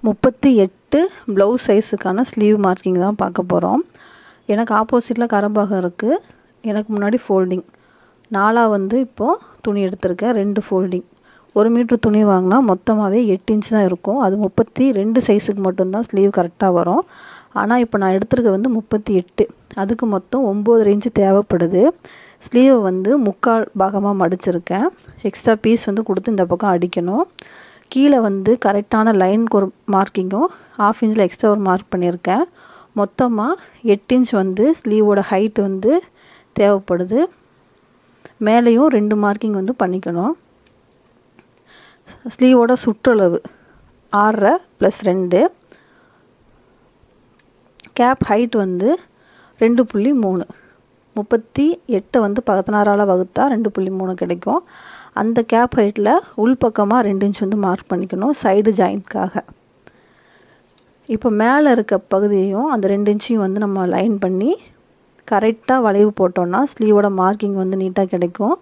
38 blouse சைஸுக்கான sleeve marking தான் பார்க்க போகிறோம். எனக்கு ஆப்போசிட்டில் கரபாகம் இருக்குது, எனக்கு முன்னாடி ஃபோல்டிங். நாலாக வந்து இப்போது துணி எடுத்திருக்கேன், 2 ஃபோல்டிங். 1 மீட்ரு துணி வாங்கினா மொத்தமாகவே 8 இன்ச் தான் இருக்கும். அது 32 சைஸுக்கு மட்டும்தான் ஸ்லீவ் கரெக்டாக வரும். ஆனால் இப்போ நான் எடுத்துருக்க வந்து 38, அதுக்கு மொத்தம் 9 இன்ச்சு தேவைப்படுது. ஸ்லீவை வந்து 3/4 பாகமாக மடிச்சிருக்கேன். எக்ஸ்ட்ரா பீஸ் வந்து கொடுத்து இந்த பக்கம் அடிக்கணும். கீழே வந்து கரெக்டான லைனுக்கு ஒரு மார்க்கிங்கும் 1/2 இன்ச்சில் எக்ஸ்ட்ரா ஒரு மார்க் பண்ணியிருக்கேன். மொத்தமாக 8 இன்ச் வந்து ஸ்லீவோட ஹைட் வந்து தேவைப்படுது. மேலேயும் 2 மார்க்கிங் வந்து பண்ணிக்கணும். ஸ்லீவோட சுற்றளவு 6.5 + 2. கேப் ஹைட் வந்து 2.3. 38 வந்து 16ஆல் வகுத்தா 2.3 கிடைக்கும். அந்த கேப் ஹைட்டில் உள்பக்கமாக 2 இன்ச் வந்து மார்க் பண்ணிக்கணும் சைடு ஜாயிண்ட்காக. இப்போ மேலே இருக்க பகுதியையும் அந்த 2 இன்ச்சையும் வந்து நம்ம லைன் பண்ணி கரெக்டாக வளைவு போட்டோன்னா ஸ்லீவோட மார்க்கிங் வந்து நீட்டாக கிடைக்கும்.